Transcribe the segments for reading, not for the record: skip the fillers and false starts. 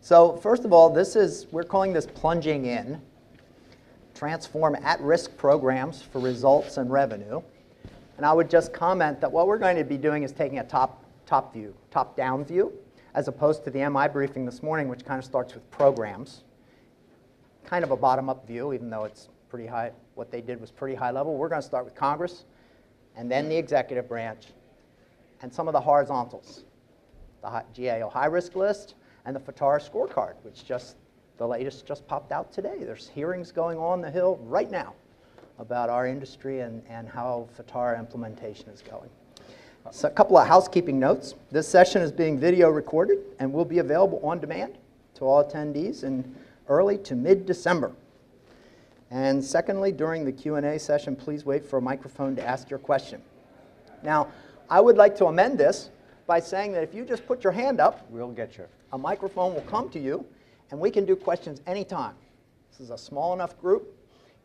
So first of all, we're calling this plunging in, transform at-risk programs for results and revenue. And I would just comment that what we're going to be doing is taking a top-down view, as opposed to the MI briefing this morning, which kind of starts with programs. Kind of a bottom-up view, even though it's pretty high. What they did was pretty high level. We're going to start with Congress, and then the executive branch, and some of the horizontals, the GAO high-risk list, and the FTAR scorecard, which the latest just popped out today. There's hearings going on the Hill right now about our industry and how FTAR implementation is going. So a couple of housekeeping notes. This session is being video recorded and will be available on demand to all attendees in early to mid-December. And secondly, during the Q&A session, please wait for a microphone to ask your question. Now, I would like to amend this by saying that if you just put your hand up, we'll get you. A microphone will come to you, and we can do questions anytime. This is a small enough group,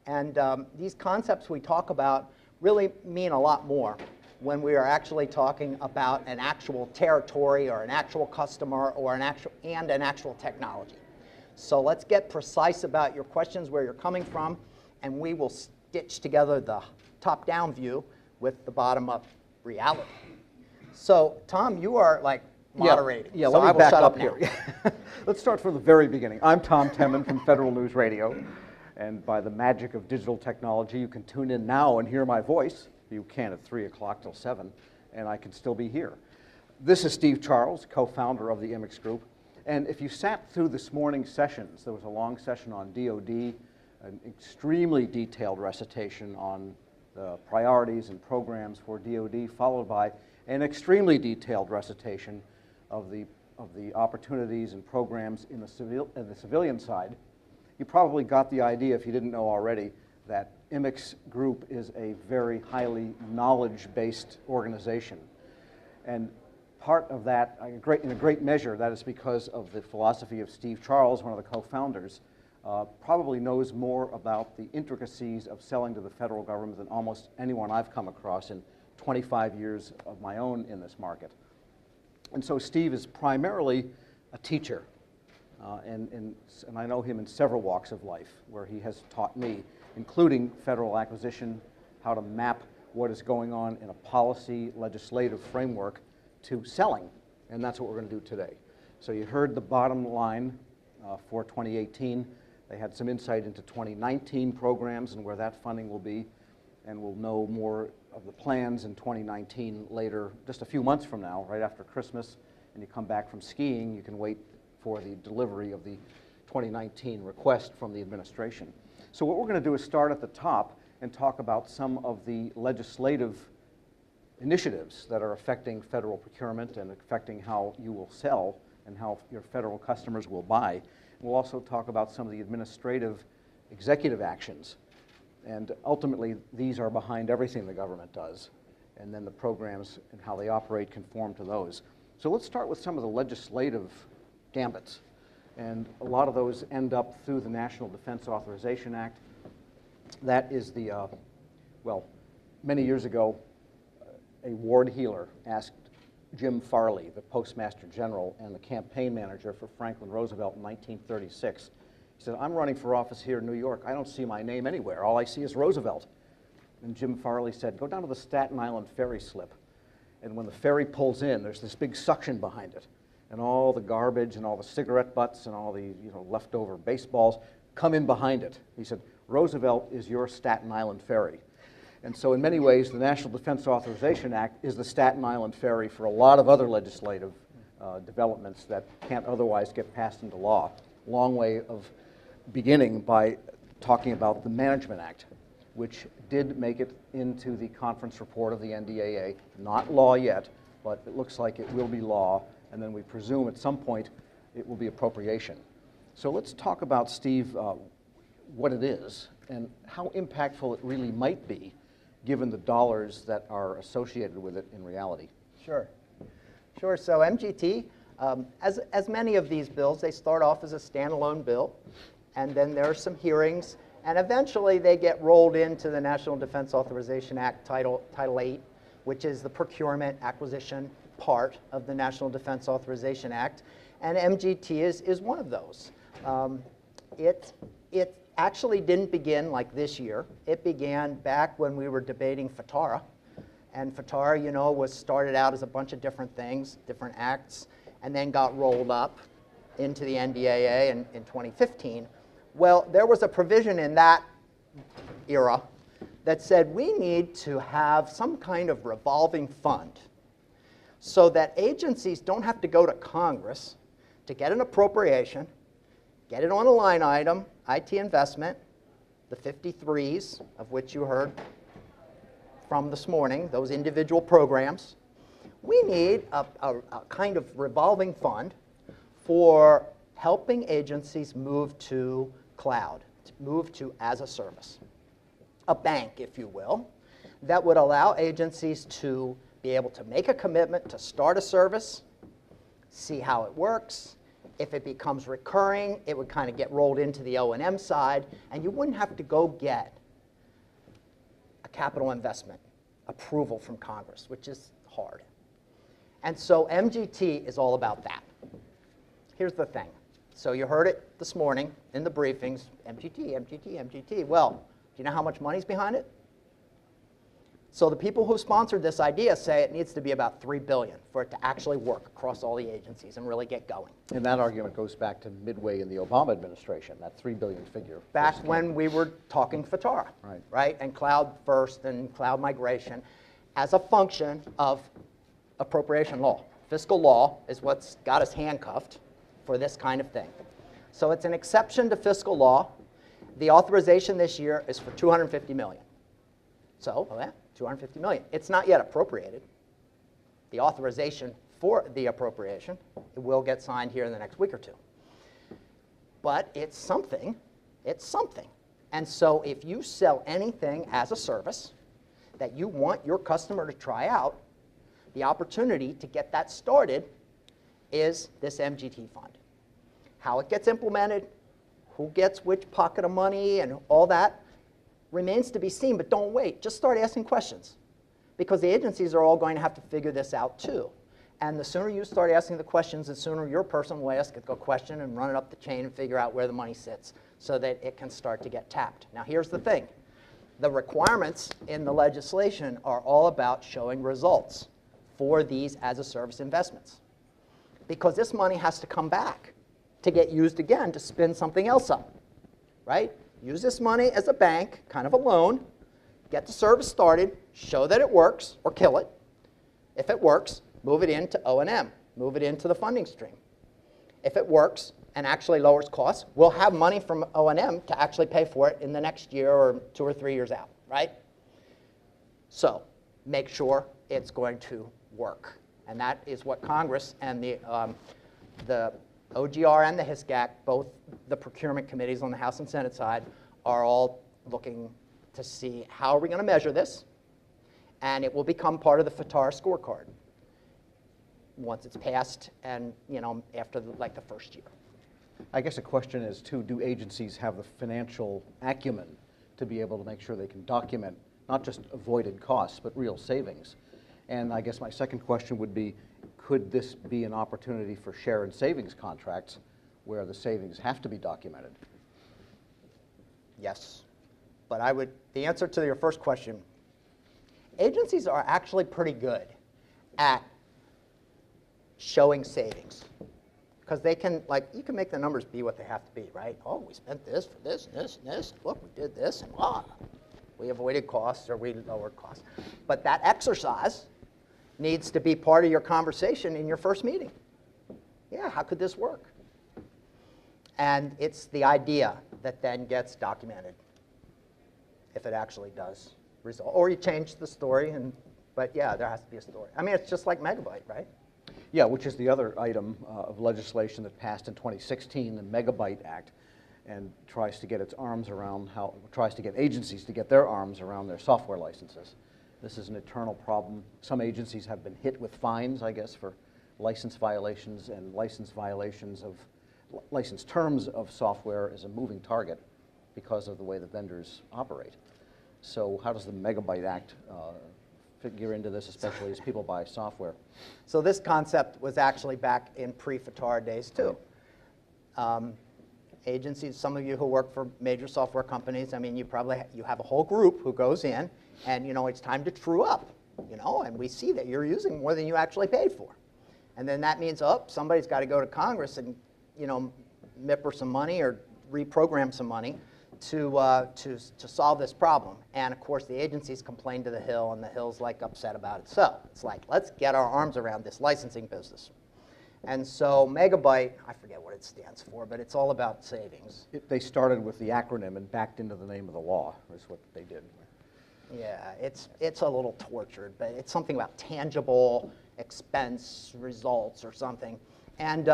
and these concepts we talk about really mean a lot more when we are actually talking about an actual territory or an actual customer or an actual technology. So let's get precise about your questions, where you're coming from, and we will stitch together the top-down view with the bottom-up reality. So, Tom, you are like moderating. Yeah, so let me back shut up now. here. Let's start from the very beginning. I'm Tom Temin from Federal News Radio, and by the magic of digital technology, you can tune in now and hear my voice. You can at 3 o'clock till 7, and I can still be here. This is Steve Charles, co-founder of the IMIX Group. And if you sat through this morning's sessions, there was a long session on DoD, an extremely detailed recitation on the priorities and programs for DoD, followed by an extremely detailed recitation of the opportunities and programs in the civilian side. You probably got the idea, if you didn't know already, that IMIX Group is a very highly knowledge-based organization. And part of that, in a great measure, that is because of the philosophy of Steve Charles, one of the co-founders, probably knows more about the intricacies of selling to the federal government than almost anyone I've come across in 25 years of my own in this market. And so Steve is primarily a teacher, and I know him in several walks of life where he has taught me, including federal acquisition, how to map what is going on in a policy legislative framework to selling, and that's what we're going to do today. So you heard the bottom line for 2018. They had some insight into 2019 programs and where that funding will be, and we'll know more of the plans in 2019 later, just a few months from now, right after Christmas, and you come back from skiing, you can wait for the delivery of the 2019 request from the administration. So what we're going to do is start at the top and talk about some of the legislative initiatives that are affecting federal procurement and affecting how you will sell and how your federal customers will buy. We'll also talk about some of the administrative executive actions. And ultimately, these are behind everything the government does. And then the programs and how they operate conform to those. So let's start with some of the legislative gambits. And a lot of those end up through the National Defense Authorization Act. That is the, well, many years ago, a ward heeler asked Jim Farley, the Postmaster General and the campaign manager for Franklin Roosevelt in 1936. He said, I'm running for office here in New York. I don't see my name anywhere. All I see is Roosevelt. And Jim Farley said, go down to the Staten Island ferry slip. And when the ferry pulls in, there's this big suction behind it. And all the garbage and all the cigarette butts and all the leftover baseballs come in behind it. He said, Roosevelt is your Staten Island ferry. And so in many ways, the National Defense Authorization Act is the Staten Island ferry for a lot of other legislative developments that can't otherwise get passed into law. Long way of beginning by talking about the Management Act, which did make it into the conference report of the NDAA. Not law yet, but it looks like it will be law, and then we presume at some point it will be appropriation. So let's talk about, Steve, what it is and how impactful it really might be given the dollars that are associated with it in reality. Sure. Sure. So MGT, as many of these bills, they start off as a standalone bill, and then there are some hearings, and eventually they get rolled into the National Defense Authorization Act Title 8, which is the procurement acquisition part of the National Defense Authorization Act. And MGT is one of those. It actually didn't begin like this year. It began back when we were debating FTARA. And FTARA, you know, was started out as a bunch of different things, different acts, and then got rolled up into the NDAA in 2015. Well, there was a provision in that era that said we need to have some kind of revolving fund so that agencies don't have to go to Congress to get an appropriation, get it on a line item, IT investment, the 53s, of which you heard from this morning, those individual programs. We need a kind of revolving fund for helping agencies move to cloud, to move to as a service. A bank, if you will, that would allow agencies to be able to make a commitment to start a service, see how it works. If it becomes recurring, it would kind of get rolled into the O&M side, and you wouldn't have to go get a capital investment approval from Congress, which is hard. And so MGT is all about that. Here's the thing. So you heard it this morning in the briefings, MGT, MGT, MGT. Well, do you know how much money's behind it? So the people who sponsored this idea say it needs to be about $3 billion for it to actually work across all the agencies and really get going. And that argument goes back to midway in the Obama administration, that $3 billion figure. Back when we were talking FTARA, right? And cloud first and cloud migration as a function of appropriation law. Fiscal law is what's got us handcuffed for this kind of thing. So it's an exception to fiscal law. The authorization this year is for $250 million. So, yeah, $250 million. It's not yet appropriated. The authorization for the appropriation, it will get signed here in the next week or two. But it's something. It's something. And so if you sell anything as a service that you want your customer to try out, the opportunity to get that started is this MGT fund. How it gets implemented, who gets which pocket of money, and all that remains to be seen, but don't wait. Just start asking questions, because the agencies are all going to have to figure this out too. And the sooner you start asking the questions, the sooner your person will ask a question and run it up the chain and figure out where the money sits so that it can start to get tapped. Now here's the thing. The requirements in the legislation are all about showing results for these as-a-service investments, because this money has to come back to get used again to spin something else up, right? Use this money as a bank, kind of a loan, get the service started, show that it works, or kill it. If it works, move it into O&M, move it into the funding stream. If it works and actually lowers costs, we'll have money from O&M to actually pay for it in the next year or 2 or 3 years out, right? So make sure it's going to work. And that is what Congress and the OGR and the HISC, both the procurement committees on the House and Senate side, are all looking to see how are we going to measure this, and it will become part of the FTARA scorecard once it's passed and, you know, after like the first year. I guess the question is, too, do agencies have the financial acumen to be able to make sure they can document not just avoided costs, but real savings? And I guess my second question would be, could this be an opportunity for share and savings contracts where the savings have to be documented? Yes. But the answer to your first question, agencies are actually pretty good at showing savings. Because they can, like, you can make the numbers be what they have to be, right? Oh, we spent this for this and this and this. Look, we did this, and we avoided costs or we lowered costs. But that exercise needs to be part of your conversation in your first meeting. Yeah, how could this work? And it's the idea that then gets documented, if it actually does result. Or you change the story, but yeah, there has to be a story. I mean, it's just like Megabyte, right? Yeah, which is the other item of legislation that passed in 2016, the Megabyte Act, and tries to get its arms around tries to get agencies to get their arms around their software licenses. This is an eternal problem. Some agencies have been hit with fines, I guess, for license violations, and license violations of license terms of software is a moving target because of the way the vendors operate. So how does the Megabyte Act figure into this, especially as people buy software? So this concept was actually back in pre-FTAR days too. Agencies, some of you who work for major software companies, I mean, you have a whole group who goes in and, it's time to true up, and we see that you're using more than you actually paid for. And then that means, somebody's got to go to Congress and, MIPR some money or reprogram some money to solve this problem. And of course, the agencies complain to the Hill, and the Hill's like upset about it. So it's like, let's get our arms around this licensing business. And so Megabyte, I forget what it stands for, but it's all about savings. They started with the acronym and backed into the name of the law, is what they did. Yeah, it's a little tortured, but it's something about tangible expense results or something. And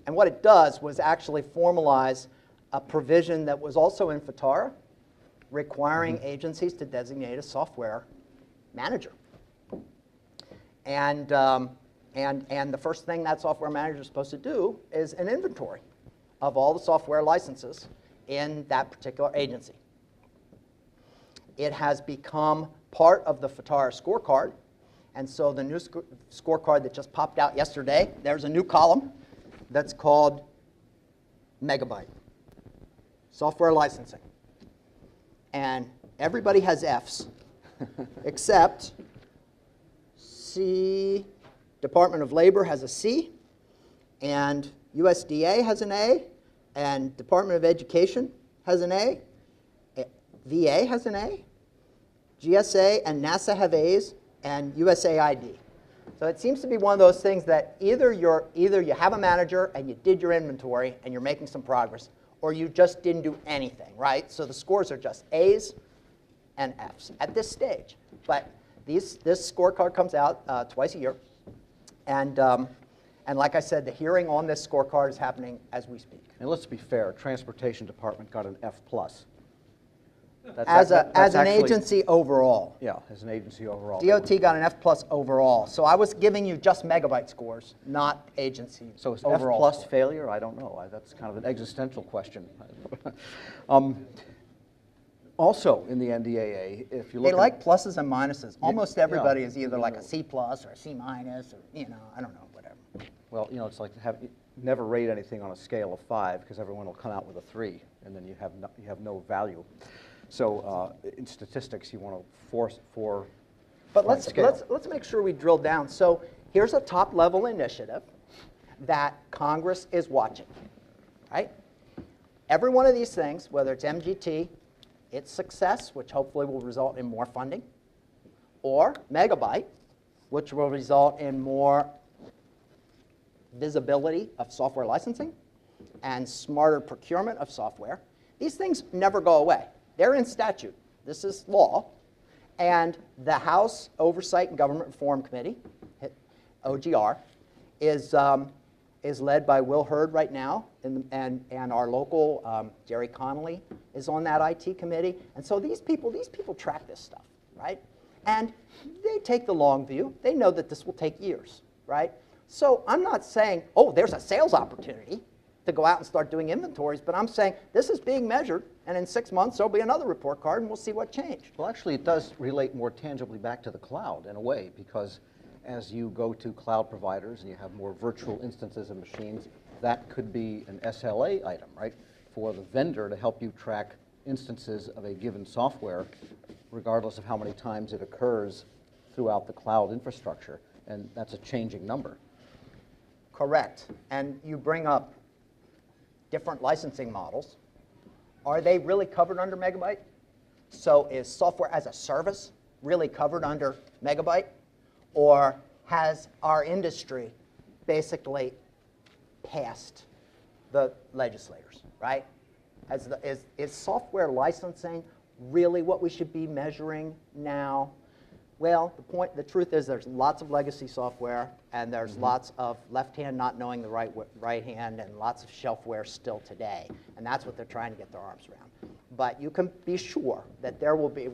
what it does was actually formalize a provision that was also in FTAR, requiring agencies to designate a software manager. And the first thing that software manager is supposed to do is an inventory of all the software licenses in that particular agency. It has become part of the FTAR scorecard. And so the new scorecard that just popped out yesterday, there's a new column that's called Megabyte, software licensing. And everybody has Fs, except Department of Labor has a C, and USDA has an A, and Department of Education has an A, VA has an A, GSA and NASA have A's, and USAID. So it seems to be one of those things that either you have a manager and you did your inventory and you're making some progress, or you just didn't do anything, right? So the scores are just A's and F's at this stage. But this scorecard comes out twice a year. And like I said, the hearing on this scorecard is happening as we speak. And let's be fair, Transportation Department got an F+. As an agency overall. Yeah, as an agency overall. DOT got an F+ overall. So I was giving you just Megabyte scores, not agency so is overall F+ scores. failure? I don't know. That's kind of an existential question. Also in the NDAA, if you look They like pluses and minuses. Almost everybody yeah. is either like a C+ or a C-, or, I don't know, whatever. Well, it's like never rate anything on a scale of 5, because everyone will come out with a 3, and then you have no value. So in statistics, you want to force for. But let's make sure we drill down. So here's a top-level initiative that Congress is watching, right? Every one of these things, whether it's MGT, its success, which hopefully will result in more funding, or Megabyte, which will result in more visibility of software licensing and smarter procurement of software. These things never go away. They're in statute. This is law. And the House Oversight and Government Reform Committee, OGR, is led by Will Hurd right now, and our local Jerry Connolly is on that IT committee. And so these people track this stuff, right? And they take the long view. They know that this will take years, right? So I'm not saying, oh, there's a sales opportunity to go out and start doing inventories, but I'm saying this is being measured, and in 6 months there'll be another report card, and we'll see what changed. Well, actually, it does relate more tangibly back to the cloud in a way, because as you go to cloud providers and you have more virtual instances of machines, that could be an SLA item, right, for the vendor to help you track instances of a given software, regardless of how many times it occurs throughout the cloud infrastructure, and that's a changing number. Correct. And you bring up different licensing models. Are they really covered under Megabyte? So is software as a service really covered under Megabyte? Or has our industry basically passed the legislators, right? Is software licensing really what we should be measuring now? Well, the truth is there's lots of legacy software, and there's lots of left hand not knowing the right hand, and lots of shelfware still today. And that's what they're trying to get their arms around. But you can be sure that there will be,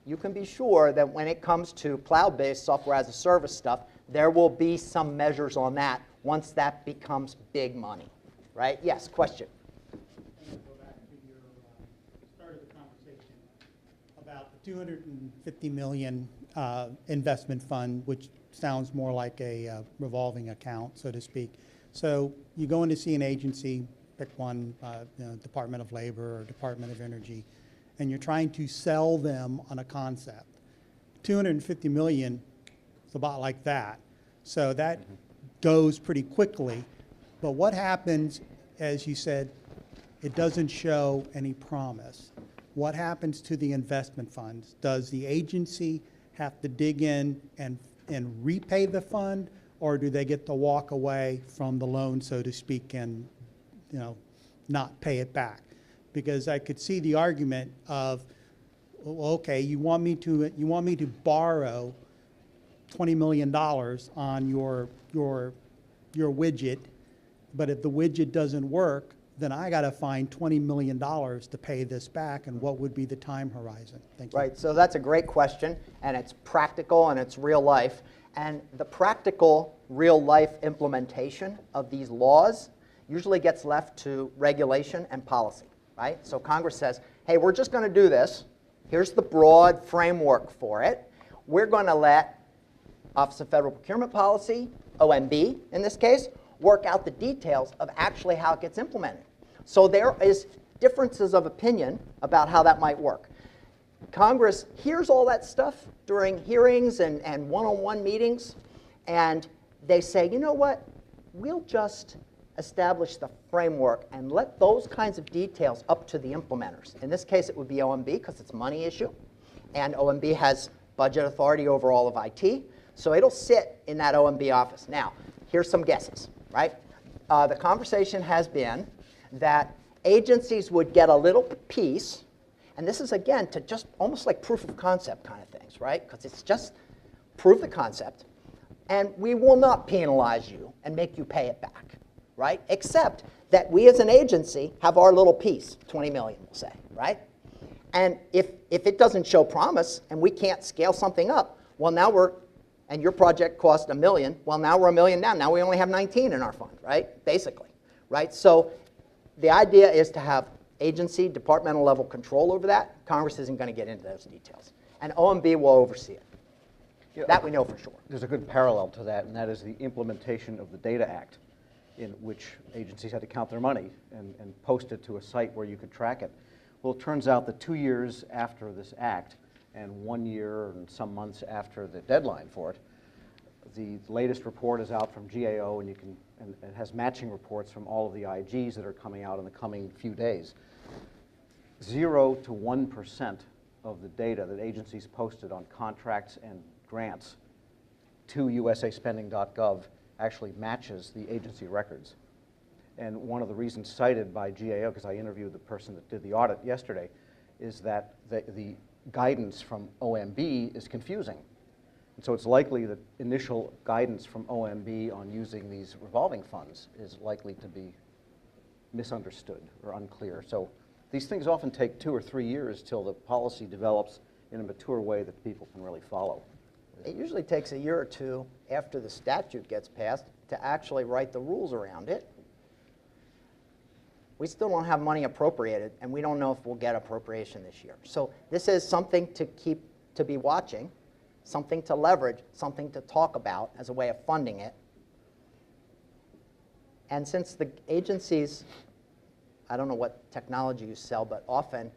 you can be sure that when it comes to cloud-based software as a service stuff, there will be some measures on that once that becomes big money, right? Yes, question. I want to go back to your start of the conversation about the $250 million investment fund, which sounds more like a revolving account, so to speak. So you go in to see an agency, pick one, Department of Labor or Department of Energy, and you're trying to sell them on a concept. 250 million is about like that. So that goes pretty quickly. But what happens, as you said, it doesn't show any promise. What happens to the investment funds? Does the agency have to dig in and repay the fund, or do they get to walk away from the loan, so to speak, and not pay it back? Because I could see the argument of, well, okay, you want me to borrow $20 million on your widget, but if the widget doesn't work, then I got to find $20 million to pay this back, and what would be the time horizon? Thank you. Right, so that's a great question, and it's practical and it's real life. And the practical real life implementation of these laws usually gets left to regulation and policy, right? So Congress says, hey, we're just going to do this. Here's the broad framework for it. We're going to let Office of Federal Procurement Policy, OMB in this case, work out the details of actually how it gets implemented. So there is differences of opinion about how that might work. Congress hears all that stuff during hearings and one-on-one meetings, and they say, you know what, we'll just establish the framework and let those kinds of details up to the implementers. In this case, it would be OMB because it's a money issue, and OMB has budget authority over all of IT, so it'll sit in that OMB office. Now, here's some guesses, right? The conversation has been that agencies would get a little piece, and this is, again, to just almost like proof of concept kind of things, right? Because it's just prove the concept, and we will not penalize you and make you pay it back, right? Except that we as an agency have our little piece, 20 million, we'll say, right? And if it doesn't show promise and we can't scale something up, well, now and your project cost $1 million, well, now we're $1 million down. Now we only have 19 in our fund, right? Basically, right? So the idea is to have agency, departmental level control over that. Congress isn't going to get into those details. And OMB will oversee it. Yeah, that we know for sure. There's a good parallel to that, and that is the implementation of the Data Act, in which agencies had to count their money and post it to a site where you could track it. Well, it turns out that 2 years after this act, and 1 year and some months after the deadline for it, the latest report is out from GAO, and it has matching reports from all of the IGs that are coming out in the coming few days. 0 to 1% of the data that agencies posted on contracts and grants to usaspending.gov actually matches the agency records. And one of the reasons cited by GAO, because I interviewed the person that did the audit yesterday, is that the guidance from OMB is confusing. And so it's likely that initial guidance from OMB on using these revolving funds is likely to be misunderstood or unclear. So these things often take 2 or 3 years till the policy develops in a mature way that people can really follow. It usually takes a year or two after the statute gets passed to actually write the rules around it. We still don't have money appropriated, and we don't know if we'll get appropriation this year. So this is something to be watching, something to leverage, something to talk about as a way of funding it. And since the agencies, I don't know what technology you sell, but often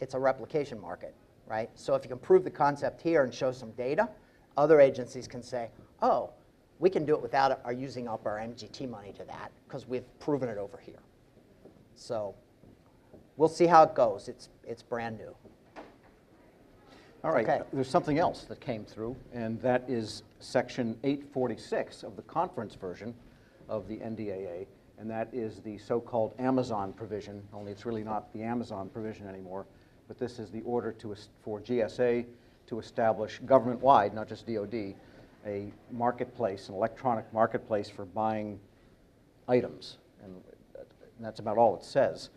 it's a replication market, right? So if you can prove the concept here and show some data, other agencies can say, oh, we can do it without our using up our MGT money to that because we've proven it over here. So we'll see how it goes. It's brand new. All right, Okay. There's something else that came through, and that is Section 846 of the conference version of the NDAA, and that is the so-called Amazon provision, only it's really not the Amazon provision anymore, but this is the order for GSA to establish government-wide, not just DoD, a marketplace, an electronic marketplace for buying items. And that's about all it says.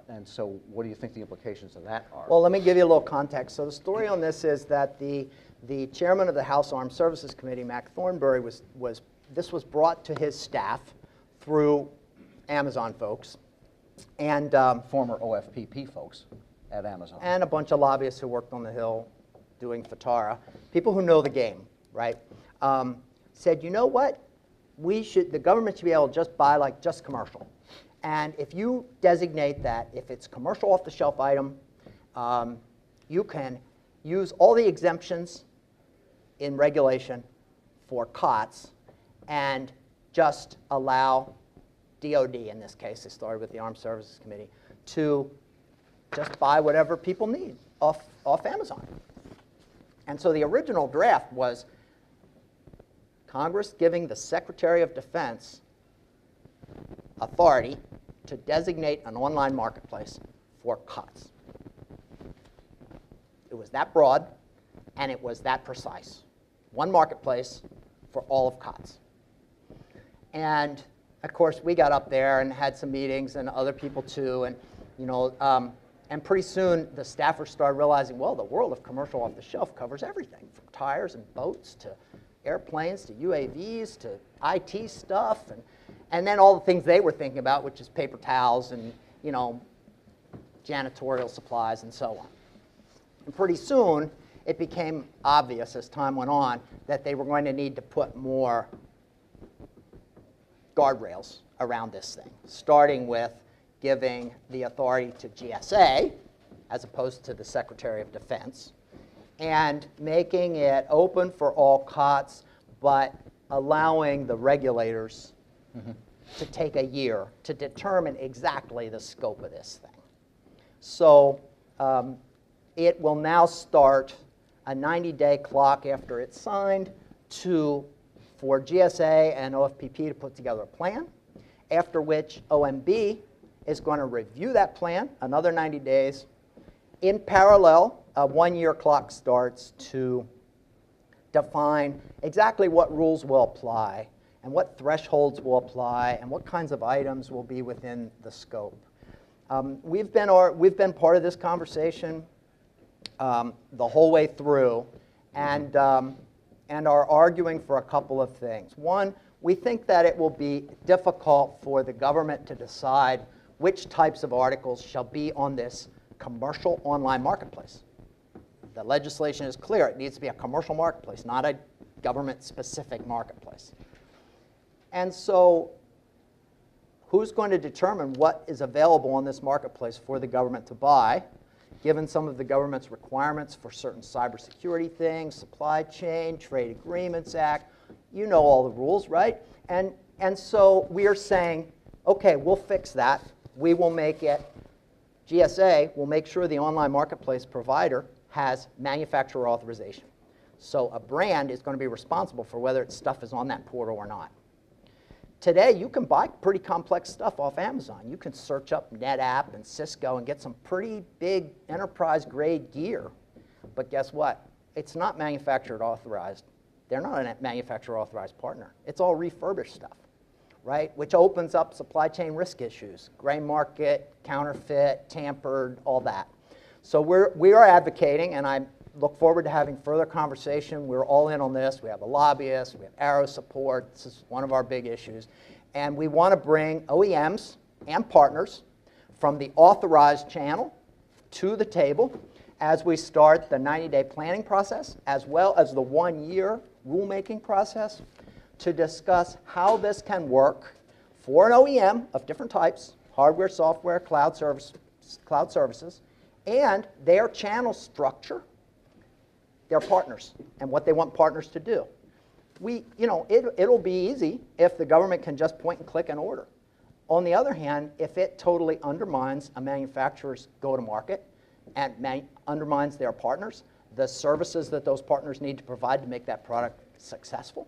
And so what do you think the implications of that are? Well, let me give you a little context. So the story on this is that the chairman of the House Armed Services Committee, Mac Thornberry, this was brought to his staff through Amazon folks and former OFPP folks at Amazon. and a bunch of lobbyists who worked on the Hill doing FITARA, people who know the game, right, said, you know what? The government should be able to just buy like just commercial. And if you designate that, if it's commercial off-the-shelf item, you can use all the exemptions in regulation for COTS and just allow DOD, in this case, they started with the Armed Services Committee, to just buy whatever people need off Amazon. And so the original draft was Congress giving the Secretary of Defense authority to designate an online marketplace for COTS. It was that broad, and it was that precise. One marketplace for all of COTS. And of course, we got up there and had some meetings, and other people too, and and pretty soon the staffers started realizing, well, the world of commercial off-the-shelf covers everything, from tires and boats to airplanes to UAVs to IT stuff, and then all the things they were thinking about, which is paper towels and janitorial supplies and so on. And pretty soon, it became obvious as time went on that they were going to need to put more guardrails around this thing, starting with giving the authority to GSA as opposed to the Secretary of Defense, and making it open for all COTS, but allowing the regulators to take a year to determine exactly the scope of this thing. So it will now start a 90-day clock after it's signed for GSA and OFPP to put together a plan, after which OMB is going to review that plan, another 90 days. In parallel, a one-year clock starts to define exactly what rules will apply and what thresholds will apply and what kinds of items will be within the scope. We've been part of this conversation the whole way through, and are arguing for a couple of things. One, we think that it will be difficult for the government to decide which types of articles shall be on this commercial online marketplace. The legislation is clear. It needs to be a commercial marketplace, not a government-specific marketplace. And so who's going to determine what is available on this marketplace for the government to buy, given some of the government's requirements for certain cybersecurity things, supply chain, Trade Agreements Act? You know all the rules, right? And so we are saying, okay, we'll fix that. We will make it, GSA will make sure the online marketplace provider has manufacturer authorization. So a brand is going to be responsible for whether its stuff is on that portal or not. Today, you can buy pretty complex stuff off Amazon. You can search up NetApp and Cisco and get some pretty big enterprise-grade gear. But guess what? It's not manufacturer authorized. They're not a manufacturer authorized partner. It's all refurbished stuff, right? Which opens up supply chain risk issues, gray market, counterfeit, tampered, all that. So we are advocating, and I look forward to having further conversation. We're all in on this. We have a lobbyist. We have Arrow support. This is one of our big issues. And we want to bring OEMs and partners from the authorized channel to the table as we start the 90-day planning process, as well as the one-year rulemaking process, to discuss how this can work for an OEM of different types, hardware, software, cloud services, and their channel structure, their partners, and what they want partners to do. It'll be easy if the government can just point and click and order. On the other hand, if it totally undermines a manufacturer's go-to-market and undermines their partners, the services that those partners need to provide to make that product successful,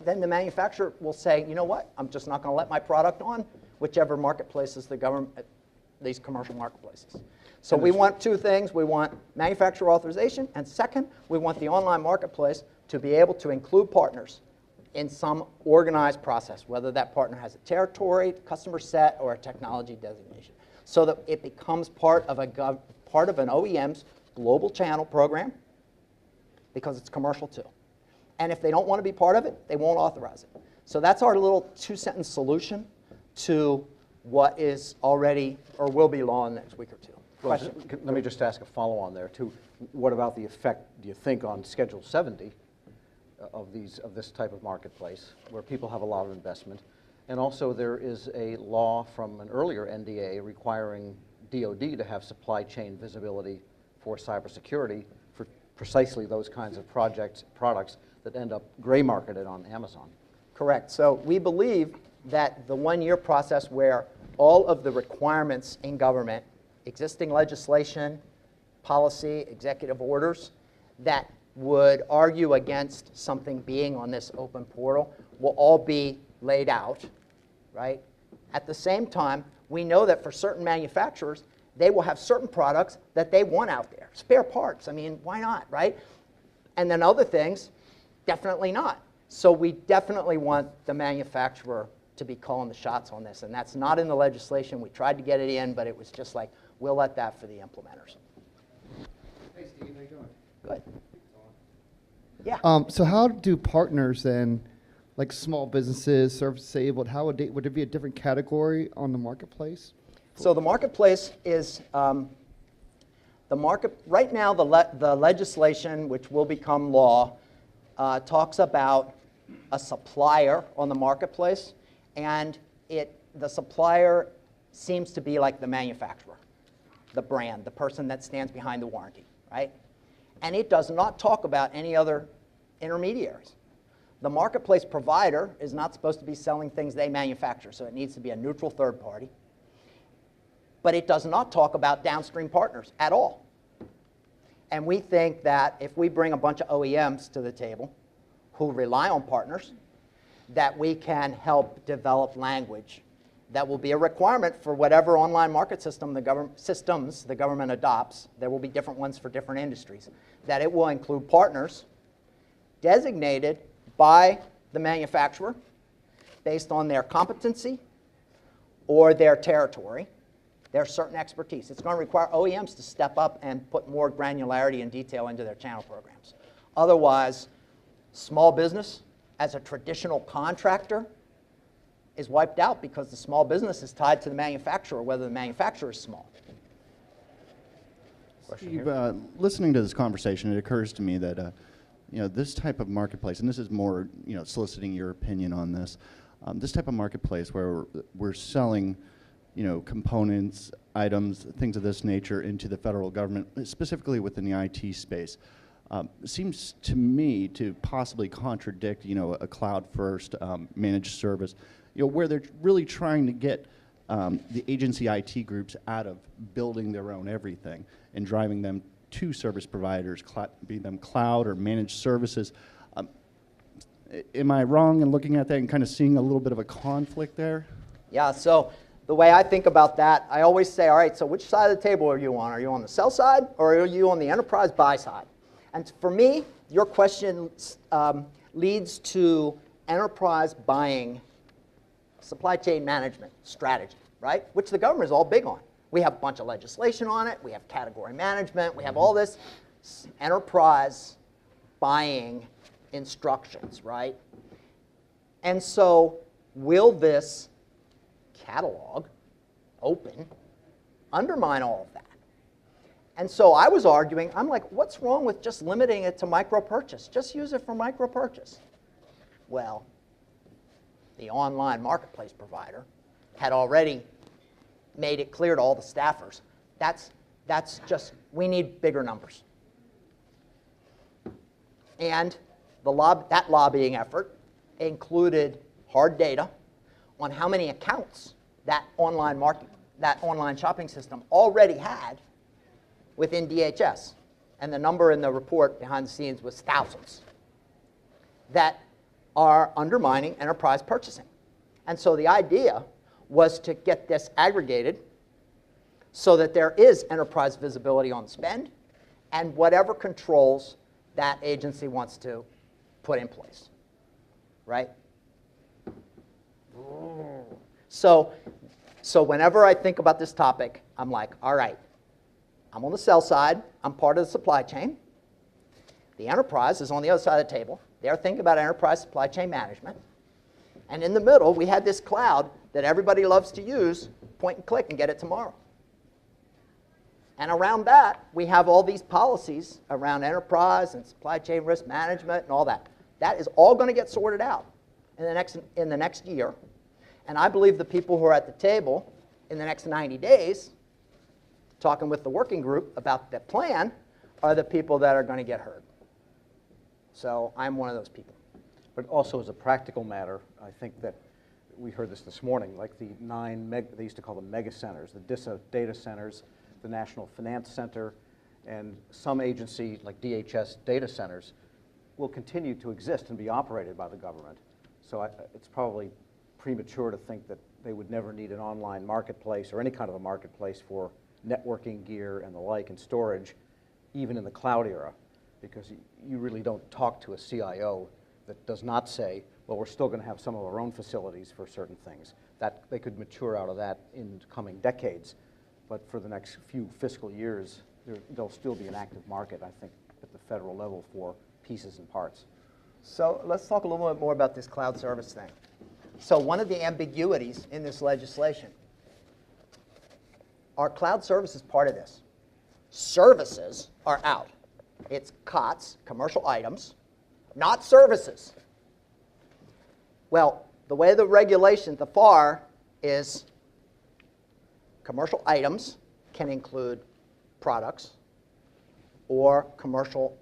then the manufacturer will say, you know what, I'm just not going to let my product on whichever marketplaces the government, these commercial marketplaces. So we want two things. We want manufacturer authorization, and second, we want the online marketplace to be able to include partners in some organized process, whether that partner has a territory, customer set, or a technology designation, so that it becomes part of an OEM's global channel program, because it's commercial too. And if they don't want to be part of it, they won't authorize it. So that's our little two-sentence solution to what is already or will be law in the next week or two. Well, let me just ask a follow-on there, too. what about the effect, do you think, on Schedule 70 of this type of marketplace, where people have a lot of investment? And also, there is a law from an earlier NDA requiring DoD to have supply chain visibility for cybersecurity for precisely those kinds of products that end up gray marketed on Amazon. Correct. So we believe that the one-year process where all of the requirements in government, existing legislation, policy, executive orders, that would argue against something being on this open portal will all be laid out, right? At the same time, we know that for certain manufacturers, they will have certain products that they want out there. Spare parts, I mean, why not, right? And then other things, definitely not. So we definitely want the manufacturer to be calling the shots on this. And that's not in the legislation. We tried to get it in, but it was just like, we'll let that for the implementers. Hey, Steve, how you doing? Good. Yeah. So how do partners then, like small businesses, service-disabled, how would there be a different category on the marketplace? So the marketplace is, right now the legislation, which will become law, talks about a supplier on the marketplace, and the supplier seems to be like the manufacturer, the brand, the person that stands behind the warranty, right? And it does not talk about any other intermediaries. The marketplace provider is not supposed to be selling things they manufacture, so it needs to be a neutral third party. But it does not talk about downstream partners at all. And we think that if we bring a bunch of OEMs to the table who rely on partners, that we can help develop language that will be a requirement for whatever online market system the government adopts. There will be different ones for different industries. That it will include partners designated by the manufacturer based on their competency or their territory, their certain expertise. It's going to require OEMs to step up and put more granularity and detail into their channel programs. Otherwise, small business as a traditional contractor is wiped out because the small business is tied to the manufacturer, whether the manufacturer is small. Steve, listening to this conversation, it occurs to me that this type of marketplace, and this is more soliciting your opinion on this, this type of marketplace where we're selling components, items, things of this nature into the federal government, specifically within the IT space, seems to me to possibly contradict a cloud-first managed service, where they're really trying to get the agency IT groups out of building their own everything and driving them to service providers, be them cloud or managed services. Am I wrong in looking at that and kind of seeing a little bit of a conflict there? Yeah, so the way I think about that, I always say, all right, so which side of the table are you on? Are you on the sell side or are you on the enterprise buy side? And for me, your question leads to enterprise buying supply chain management strategy, right? Which the government is all big on. We have a bunch of legislation on it. We have category management. We have all this enterprise buying instructions, right? And so will this catalog, open, undermine all of that? And so I was arguing, I'm like, what's wrong with just limiting it to micro purchase? Just use it for micro purchase. Well, the online marketplace provider had already made it clear to all the staffers, that's just, we need bigger numbers. And that lobbying effort included hard data on how many accounts that online shopping system already had within DHS. And the number in the report behind the scenes was thousands that are undermining enterprise purchasing. And so the idea was to get this aggregated so that there is enterprise visibility on spend and whatever controls that agency wants to put in place, right? So whenever I think about this topic, I'm like, all right, I'm on the sell side. I'm part of the supply chain. The enterprise is on the other side of the table. They're thinking about enterprise supply chain management. And in the middle, we had this cloud that everybody loves to use, point and click and get it tomorrow. And around that, we have all these policies around enterprise and supply chain risk management and all that. That is all going to get sorted out in the next year. And I believe the people who are at the table in the next 90 days, talking with the working group about the plan, are the people that are going to get heard. So I'm one of those people. But also as a practical matter, I think that we heard this morning, like the they used to call them mega centers, the DISA data centers, the National Finance Center, and some agency like DHS data centers will continue to exist and be operated by the government. So it's probably premature to think that they would never need an online marketplace or any kind of a marketplace for networking gear and the like and storage, even in the cloud era, because you really don't talk to a CIO that does not say, well, we're still going to have some of our own facilities for certain things. That they could mature out of that in coming decades, but for the next few fiscal years, there'll still be an active market, I think, at the federal level for pieces and parts. So let's talk a little bit more about this cloud service thing. So one of the ambiguities in this legislation, are cloud services part of this? Services are out. It's COTS, commercial items, not services. Well, the way the regulation, the FAR, is commercial items can include products or commercial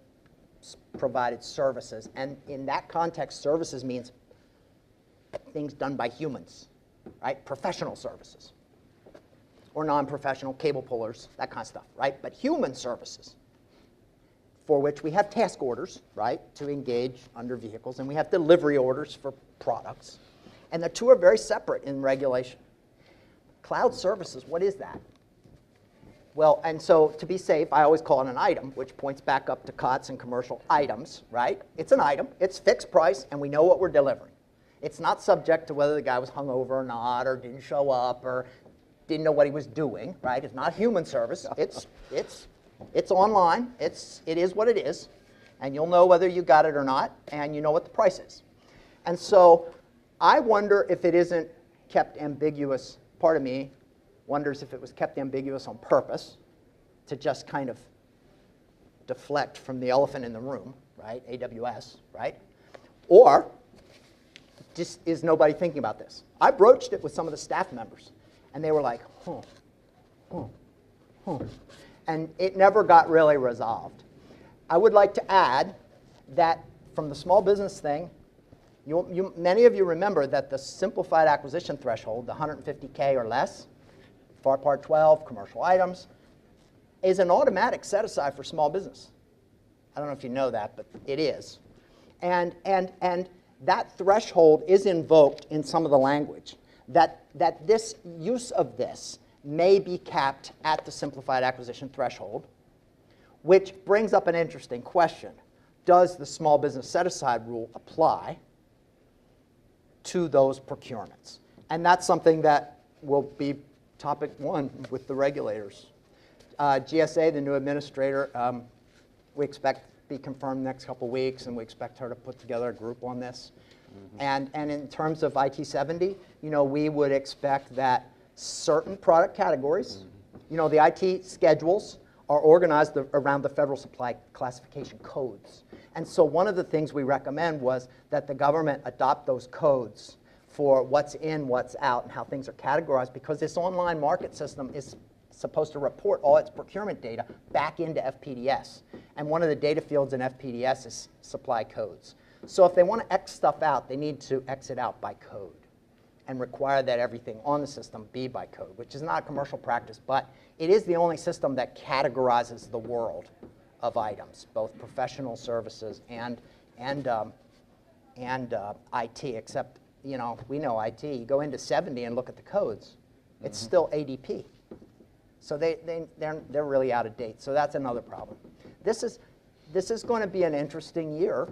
provided services. And in that context, services means things done by humans, right? Professional services or non-professional cable pullers, that kind of stuff, right? But human services, for which we have task orders, right, to engage under vehicles, and we have delivery orders for products. And the two are very separate in regulation. Cloud services, what is that? Well, and so to be safe, I always call it an item, which points back up to COTS and commercial items, right? It's an item, it's fixed price, and we know what we're delivering. It's not subject to whether the guy was hungover or not, or didn't show up, or didn't know what he was doing, right? It's not human service. It's online. It is what it is, and you'll know whether you got it or not, and you know what the price is. And so I wonder if it isn't kept ambiguous. Part of me wonders if it was kept ambiguous on purpose to just kind of deflect from the elephant in the room, right? AWS, right? Or just is nobody thinking about this? I broached it with some of the staff members, and they were like, and it never got really resolved. I would like to add that from the small business thing, many of you remember that the simplified acquisition threshold, the 150K or less, FAR Part 12, commercial items, is an automatic set-aside for small business. I don't know if you know that, but it is. And that threshold is invoked in some of the language, that this use of this may be capped at the simplified acquisition threshold, which brings up an interesting question. Does the small business set-aside rule apply to those procurements? And that's something that will be topic one with the regulators. GSA, the new administrator, we expect to be confirmed next couple weeks, and we expect her to put together a group on this. Mm-hmm. And in terms of IT 70, we would expect that certain product categories, the IT schedules are organized around the federal supply classification codes. And so one of the things we recommend was that the government adopt those codes for what's in, what's out, and how things are categorized, because this online market system is supposed to report all its procurement data back into FPDS. And one of the data fields in FPDS is supply codes. So if they want to X stuff out, they need to X it out by code and require that everything on the system be by code, which is not a commercial practice, but it is the only system that categorizes the world of items, both professional services and IT, except, we know IT. You go into 70 and look at the codes. It's still ADP. So they're really out of date. So that's another problem. This is going to be an interesting year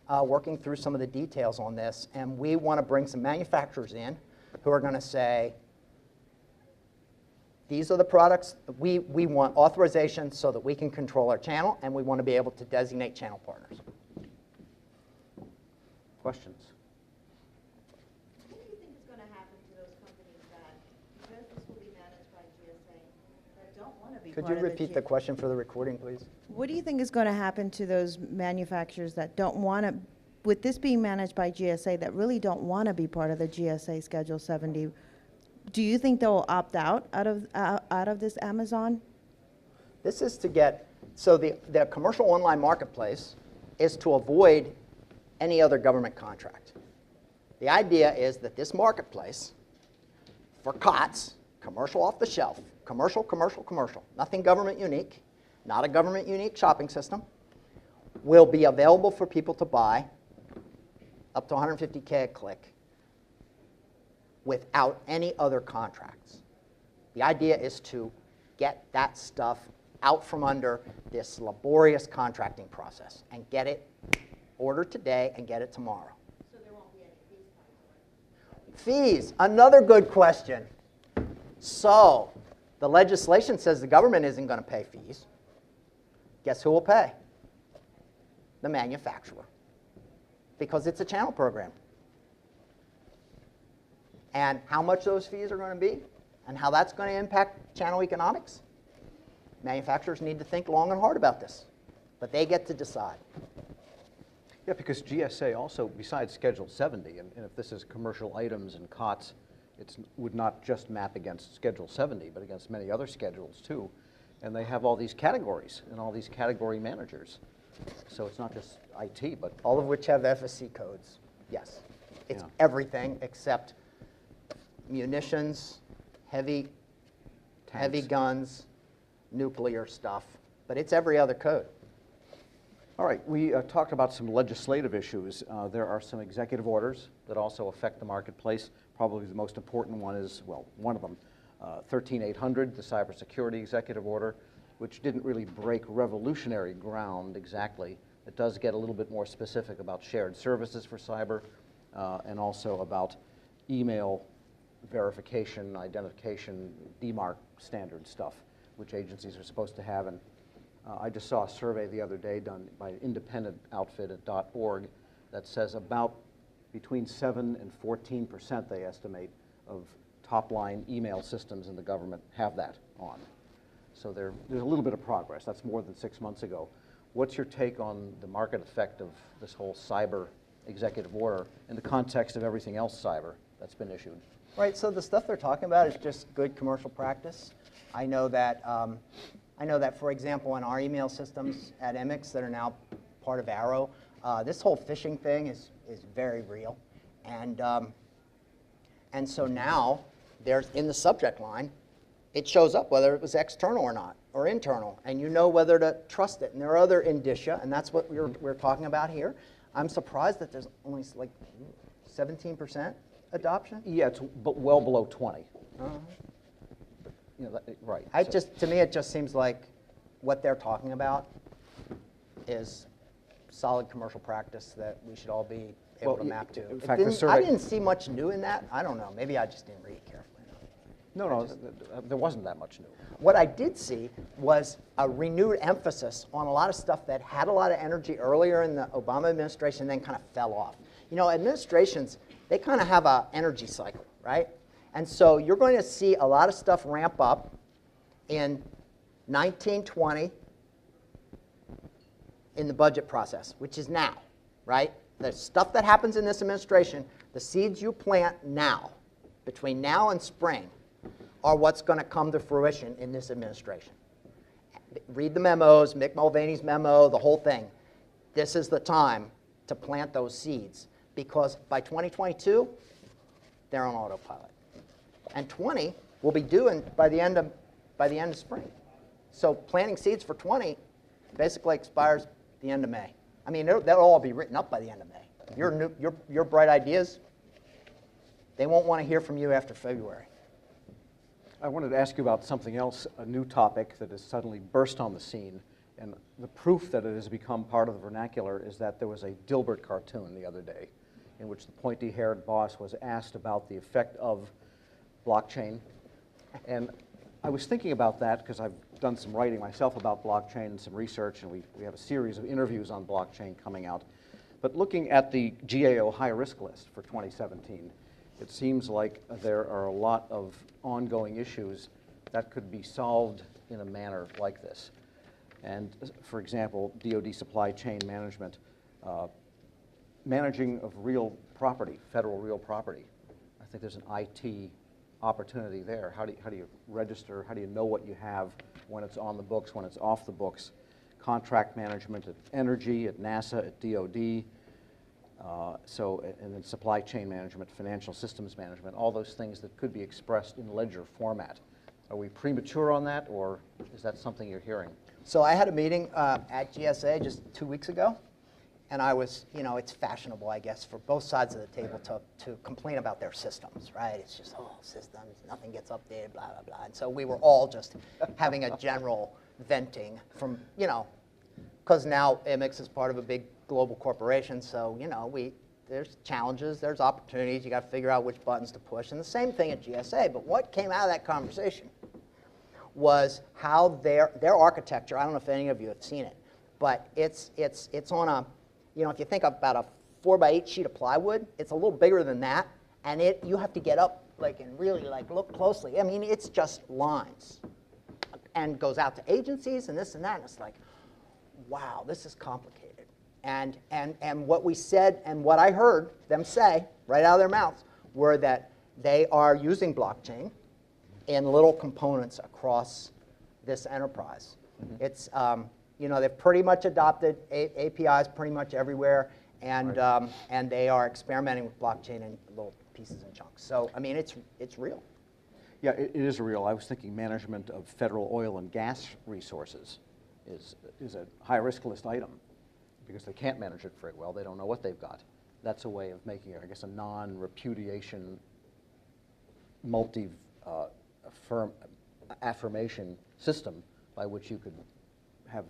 working through some of the details on this. And we want to bring some manufacturers in who are going to say, these are the products. We want authorization so that we can control our channel, and we want to be able to designate channel partners. Questions? What do you think is going to happen to those companies that, because this will be managed by GSA, that don't want to be Could part you of the repeat the question for the recording, please? What do you think is going to happen to those manufacturers that don't want to, with this being managed by GSA, that really don't want to be part of the GSA Schedule 70? Do you think they'll opt out of this Amazon? This is to get, so the commercial online marketplace is to avoid any other government contract. The idea is that this marketplace for COTS, commercial off the shelf, commercial, nothing government unique, not a government unique shopping system, will be available for people to buy up to 150K a click without any other contracts. The idea is to get that stuff out from under this laborious contracting process and get it ordered today and get it tomorrow. So there won't be any fees. Fees, another good question. So the legislation says the government isn't going to pay fees. Guess who will pay? The manufacturer, because it's a channel program. And how much those fees are going to be and how that's going to impact channel economics, manufacturers need to think long and hard about this, but they get to decide. Yeah, because GSA also, besides Schedule 70, and if this is commercial items and COTS, it would not just map against Schedule 70, but against many other schedules too. And they have all these categories and all these category managers. So it's not just IT, but All of which have FSC codes, yes. It's Yeah. everything except munitions, heavy Tanks. guns, nuclear stuff, but it's every other code. All right, we talked about some legislative issues. There are some executive orders that also affect the marketplace. Probably the most important one is, well, one of them, 13800, the cybersecurity executive order, which didn't really break revolutionary ground exactly. It does get a little bit more specific about shared services for cyber and also about email verification, identification, DMARC standard stuff, which agencies are supposed to have. And I just saw a survey the other day done by an independent outfit at .org that says about between 7 and 14%, they estimate, of top-line email systems in the government have that on. So there's a little bit of progress. That's more than 6 months ago. What's your take on the market effect of this whole cyber executive order in the context of everything else cyber that's been issued? Right, so the stuff they're talking about is just good commercial practice. I know that, for example, in our email systems at Emmix that are now part of Arrow, this whole phishing thing is very real. And so now, there's in the subject line, it shows up whether it was external or not, or internal, and you know whether to trust it. And there are other indicia, and that's what we're talking about here. I'm surprised that there's only like 17% adoption. Yeah, it's but well below 20. You know, right. To me, it just seems like what they're talking about is solid commercial practice that we should all be able to map to. In fact, the survey, I didn't see much new in that. I don't know. Maybe I just didn't read it carefully enough. no, there wasn't that much new. What I did see was a renewed emphasis on a lot of stuff that had a lot of energy earlier in the Obama administration, then kind of fell off. You know, administrations, they kind of have an energy cycle, right? And so you're going to see a lot of stuff ramp up in 1920 in the budget process, which is now, right? The stuff that happens in this administration, the seeds you plant now, between now and spring, are what's going to come to fruition in this administration. Read the memos, Mick Mulvaney's memo, the whole thing. This is the time to plant those seeds, because by 2022, they're on autopilot. And 20 will be due by the end of spring. So planting seeds for 20 basically expires the end of May. I mean, they'll all be written up by the end of May. Your bright ideas, they won't want to hear from you after February. I wanted to ask you about something else, a new topic that has suddenly burst on the scene. And the proof that it has become part of the vernacular is that there was a Dilbert cartoon the other day in which the pointy-haired boss was asked about the effect of blockchain. And I was thinking about that because I've done some writing myself about blockchain and some research, and we have a series of interviews on blockchain coming out. But looking at the GAO high-risk list for 2017, it seems like there are a lot of ongoing issues that could be solved in a manner like this. And for example, DoD supply chain management, managing of real property, federal real property. I think there's an IT opportunity there. How do you register? How do you know what you have when it's on the books, when it's off the books? Contract management at Energy, at NASA, at DoD, and then supply chain management, financial systems management, all those things that could be expressed in ledger format. Are we premature on that, or is that something you're hearing? So I had a meeting at GSA just 2 weeks ago, and I was, it's fashionable, I guess, for both sides of the table to complain about their systems, right? It's just, systems, nothing gets updated, blah, blah, blah. And so we were all just having a general venting from, because now Amex is part of a big global corporation, so, there's challenges, there's opportunities, you got to figure out which buttons to push, and the same thing at GSA. But what came out of that conversation was how their architecture, I don't know if any of you have seen it, but it's on a, if you think about a 4x8 sheet of plywood, it's a little bigger than that, and you have to get up and really look closely. I mean, it's just lines, and goes out to agencies and this and that, and it's like, wow, this is complicated. And what we said and what I heard them say right out of their mouths were that they are using blockchain in little components across this enterprise. Mm-hmm. It's, they've pretty much adopted APIs pretty much everywhere, and right. And they are experimenting with blockchain in little pieces and chunks. So, I mean, it's real. Yeah, it is real. I was thinking management of federal oil and gas resources is a high-risk list item because they can't manage it very well. They don't know what they've got. That's a way of making it, I guess, a non-repudiation, affirmation system by which you could have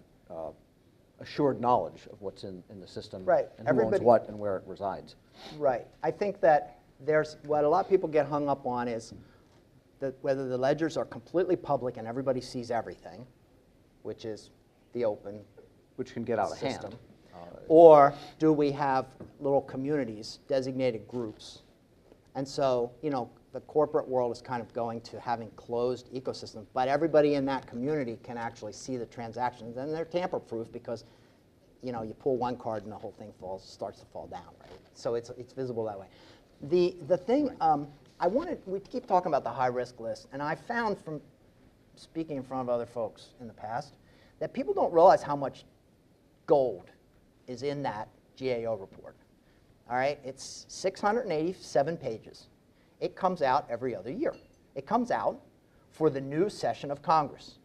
assured knowledge of what's in the system, right. And who owns what and where it resides. Right. I think that there's what a lot of people get hung up on is whether the ledgers are completely public and everybody sees everything, which is the open, which can get out system, of hand. Or do we have little communities, designated groups? And so, the corporate world is kind of going to having closed ecosystems, but everybody in that community can actually see the transactions, and they're tamper-proof because, you pull one card and the whole thing starts to fall down, right? So it's visible that way. The thing we keep talking about the high-risk list, and I found from speaking in front of other folks in the past that people don't realize how much gold is in that GAO report. All right, it's 687 pages. It comes out every other year. It comes out for the new session of Congress,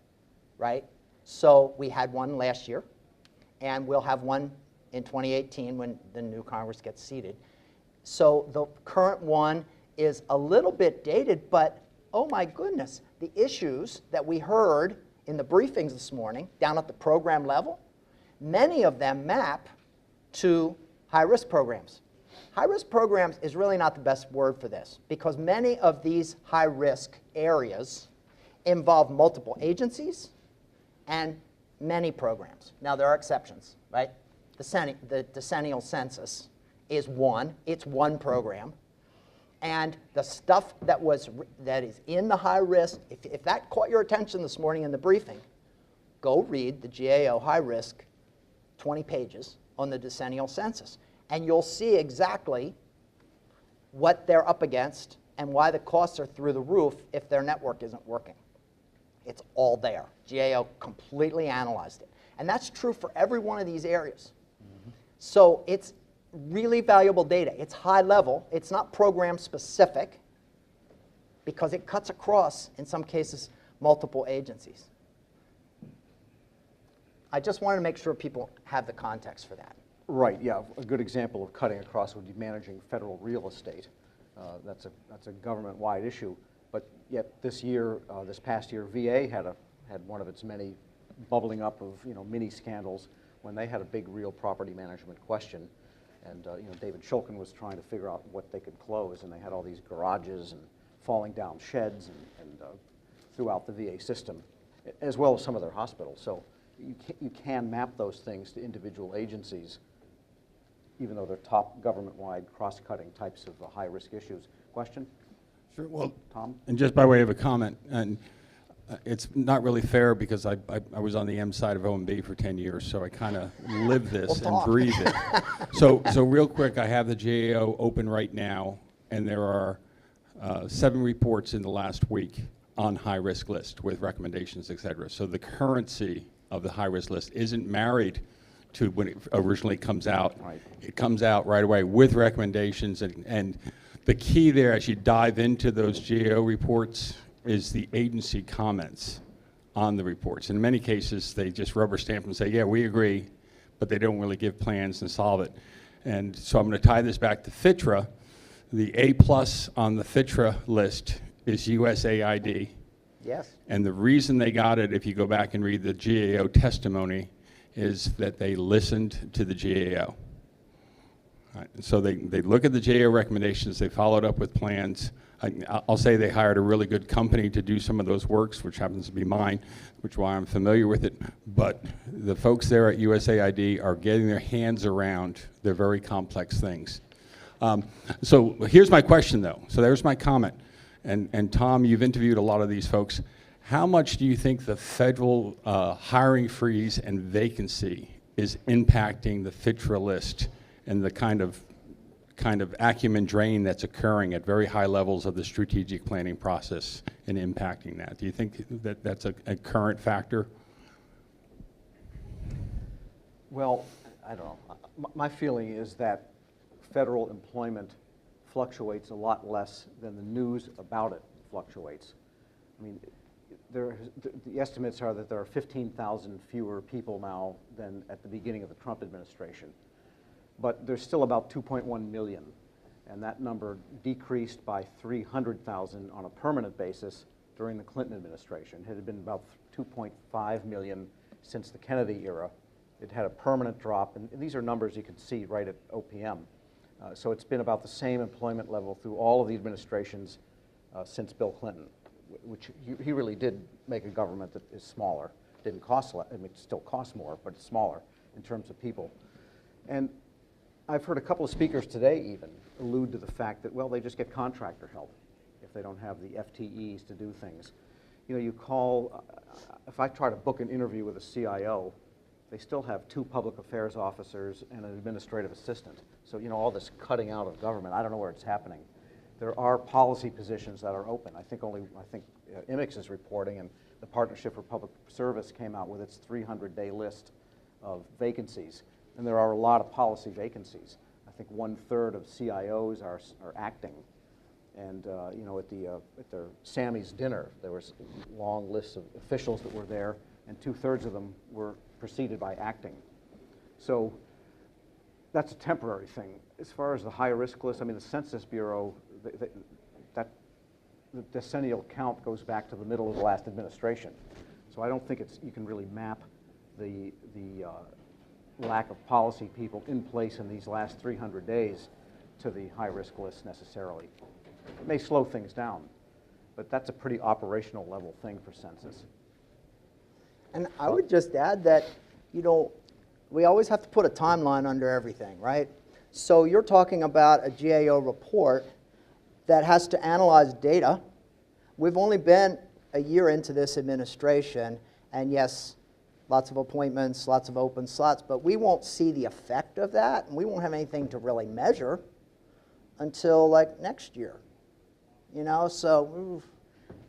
right? So we had one last year, and we'll have one in 2018 when the new Congress gets seated. So the current one is a little bit dated, but oh my goodness, the issues that we heard in the briefings this morning down at the program level, many of them map to high-risk programs. High-risk programs is really not the best word for this because many of these high-risk areas involve multiple agencies and many programs. Now, there are exceptions, right? The decennial census is one. It's one program. And the stuff that is in the high-risk, if that caught your attention this morning in the briefing, go read the GAO high-risk 20 pages on the decennial census. And you'll see exactly what they're up against and why the costs are through the roof if their network isn't working. It's all there. GAO completely analyzed it. And that's true for every one of these areas. Mm-hmm. So it's really valuable data. It's high level. It's not program specific because it cuts across, in some cases, multiple agencies. I just wanted to make sure people have the context for that. Right, yeah. A good example of cutting across would be managing federal real estate. That's a government-wide issue. But yet this past year, VA had one of its many bubbling up of mini scandals when they had a big real property management question. And David Shulkin was trying to figure out what they could close, and they had all these garages and falling down sheds and throughout the VA system, as well as some of their hospitals. So you can map those things to individual agencies, even though they're top government-wide, cross-cutting types of high-risk issues. Question? Sure. Well, Tom? and just by way of a comment, and It's not really fair because I was on the M side of OMB for 10 years, so I kind of live this We'll and talk. breathe it. So real quick, I have the GAO open right now, and there are 7 reports in the last week on high-risk list with recommendations, et cetera. So the currency of the high-risk list isn't married to when it originally comes out. Right. It comes out right away with recommendations, and the key there as you dive into those GAO reports is the agency comments on the reports. In many cases, they just rubber stamp and say, yeah, we agree, but they don't really give plans and solve it. And so I'm going to tie this back to FITRA. The A+ on the FITRA list is USAID. Yes. And the reason they got it, if you go back and read the GAO testimony, is that they listened to the GAO. Right. So they look at the GAO recommendations, they followed up with plans. I'll say they hired a really good company to do some of those works, which happens to be mine, which is why I'm familiar with it. But the folks there at USAID are getting their hands around their very complex things. So here's my question, though. So there's my comment. And Tom, you've interviewed a lot of these folks. How much do you think the federal hiring freeze and vacancy is impacting the FITRA list and the kind of acumen drain that's occurring at very high levels of the strategic planning process and impacting that? Do you think that that's a current factor? Well, I don't know. My feeling is that federal employment fluctuates a lot less than the news about it fluctuates. I mean, the estimates are that there are 15,000 fewer people now than at the beginning of the Trump administration. But there's still about 2.1 million, and that number decreased by 300,000 on a permanent basis during the Clinton administration. It had been about 2.5 million since the Kennedy era. It had a permanent drop, and these are numbers you can see right at OPM. So it's been about the same employment level through all of the administrations since Bill Clinton, which he really did make a government that is smaller. Didn't cost less, I mean, it still costs more, but it's smaller in terms of people. And I've heard a couple of speakers today even allude to the fact that, well, they just get contractor help if they don't have the FTEs to do things. You know, you call, if I try to book an interview with a CIO, they still have 2 public affairs officers and an administrative assistant. So, you know, all this cutting out of government, I don't know where it's happening. There are policy positions that are open. I think IMIX is reporting, and the Partnership for Public Service came out with its 300-day list of vacancies. And there are a lot of policy vacancies. I think 1/3 of CIOs are acting. And you know, at their Sammy's dinner, there was a long list of officials that were there, and 2/3 of them were preceded by acting. So that's a temporary thing. As far as the high-risk list, I mean, the Census Bureau, the decennial count goes back to the middle of the last administration. So I don't think you can really map the lack of policy people in place in these last 300 days to the high-risk list necessarily. It may slow things down, but that's a pretty operational level thing for census. And I would just add that, you know, we always have to put a timeline under everything, right? So you're talking about a GAO report that has to analyze data. We've only been a year into this administration, and yes, lots of appointments, lots of open slots, but we won't see the effect of that, and we won't have anything to really measure until like next year. You know, so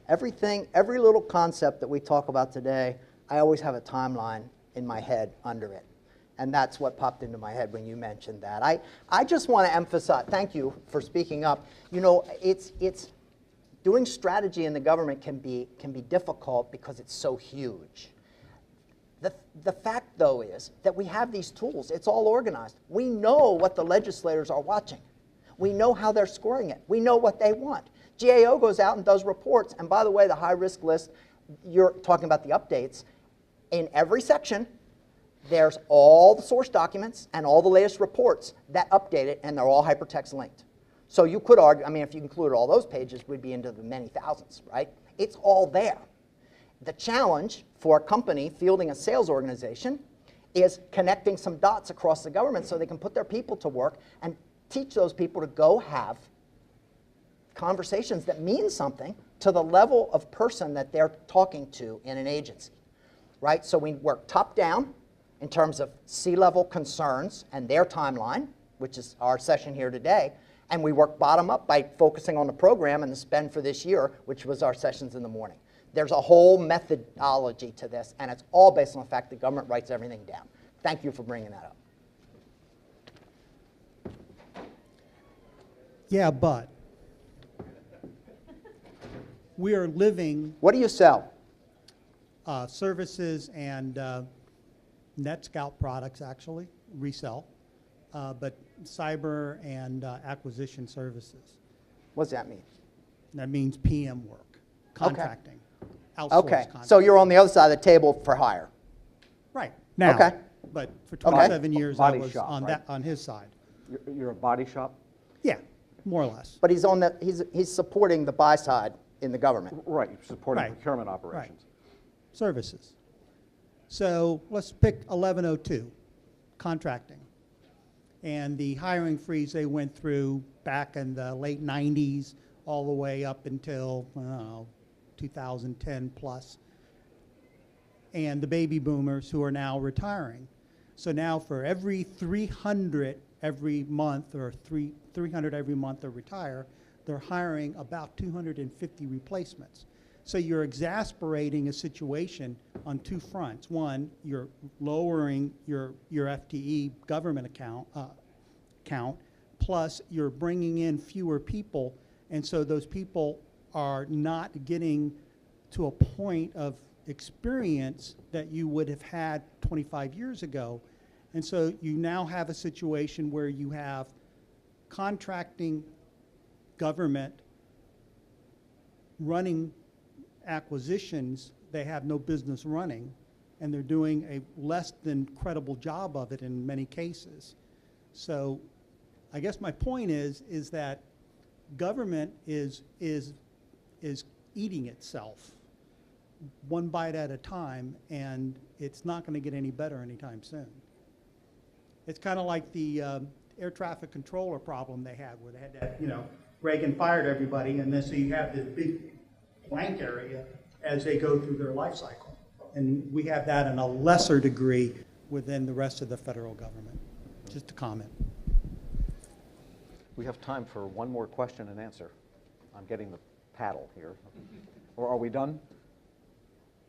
every little concept that we talk about today, I always have a timeline in my head under it. And that's what popped into my head when you mentioned that. I just want to emphasize, thank you for speaking up. You know, it's doing strategy in the government can be difficult because it's so huge. The fact, though, is that we have these tools. It's all organized. We know what the legislators are watching. We know how they're scoring it. We know what they want. GAO goes out and does reports. And by the way, the high-risk list, you're talking about the updates. In every section, there's all the source documents and all the latest reports that update it, and they're all hypertext linked. So you could argue, I mean, if you included all those pages, we'd be into the many thousands, right? It's all there. The challenge for a company fielding a sales organization is connecting some dots across the government so they can put their people to work and teach those people to go have conversations that mean something to the level of person that they're talking to in an agency, right? So we work top down in terms of C-level concerns and their timeline, which is our session here today, and we work bottom up by focusing on the program and the spend for this year, which was our sessions in the morning. There's a whole methodology to this, and it's all based on the fact that government writes everything down. Thank you for bringing that up. Yeah, but we are living What do you sell? services and NetScout products, actually, resell, but cyber and acquisition services. What does that mean? That means PM work, contracting, outsourced Okay, contracting. so you're on the other side of the table for hire. Right, now. Okay. But for 27 years, I Body was shop, on right? on his side. You're a body shop? Yeah, more or less. But he's supporting the buy side in the government. Right, you're supporting Right. procurement operations. Services. So let's pick 1102, contracting. And the hiring freeze they went through back in the late 90s all the way up until, I don't know, 2010 plus. And the baby boomers who are now retiring. So now for every 300 every month or 300 every month that retire, they're hiring about 250 replacements. So you're exasperating a situation on two fronts. One, you're lowering your FTE government count, plus you're bringing in fewer people, and so those people are not getting to a point of experience that you would have had 25 years ago. And so you now have a situation where you have contracting government running acquisitions they have no business running, and they're doing a less than credible job of it in many cases. So I guess my point is that government is eating itself one bite at a time, and it's not going to get any better anytime soon. It's kind of like the air traffic controller problem they had, where they had that, Reagan fired everybody, and then so you have this big blank area as they go through their life cycle. And we have that in a lesser degree within the rest of the federal government. Just a comment. We have time for one more question and answer. I'm getting the paddle here. Or are we done?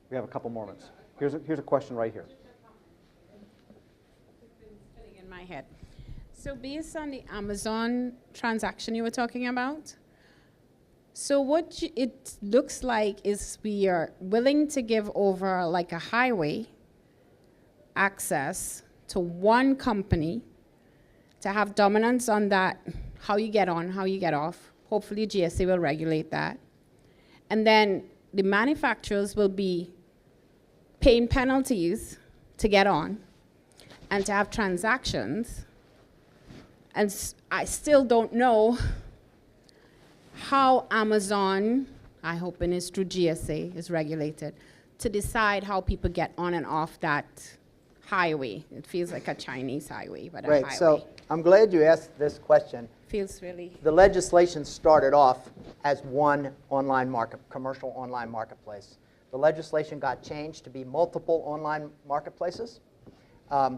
We have a couple more minutes. Here's a question right here. In my head. So based on the Amazon transaction you were talking about, so what it looks like is we are willing to give over like a highway access to one company to have dominance on that, how you get on, how you get off. Hopefully GSA will regulate that. And then the manufacturers will be paying penalties to get on and to have transactions. And I still don't know how Amazon, I hope it is through GSA, is regulated, to decide how people get on and off that highway. It feels like a Chinese highway, but a highway. Right, so I'm glad you asked this question. Feels really... The legislation started off as one commercial online marketplace. The legislation got changed to be multiple online marketplaces.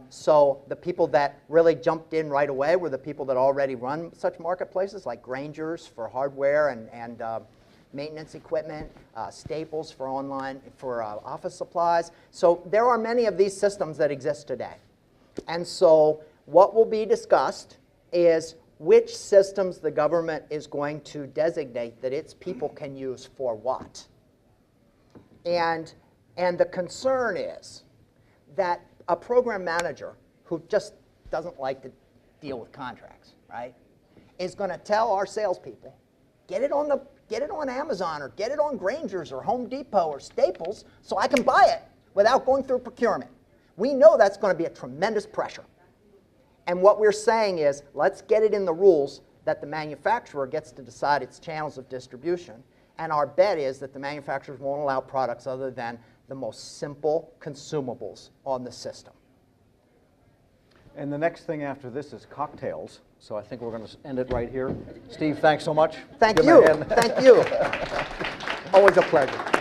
So the people that really jumped in right away were the people that already run such marketplaces, like Grangers for hardware and maintenance equipment, Staples for office supplies. So there are many of these systems that exist today. And so what will be discussed is which systems the government is going to designate that its people can use for what. And the concern is that a program manager who just doesn't like to deal with contracts, right, is going to tell our salespeople, get it on Amazon or get it on Grangers or Home Depot or Staples so I can buy it without going through procurement. We know that's going to be a tremendous pressure. And what we're saying is, let's get it in the rules that the manufacturer gets to decide its channels of distribution. And our bet is that the manufacturers won't allow products other than the most simple consumables on the system. And the next thing after this is cocktails. So I think we're going to end it right here. Steve, thanks so much. Thank Give him a you. hand. Thank you. Always a pleasure.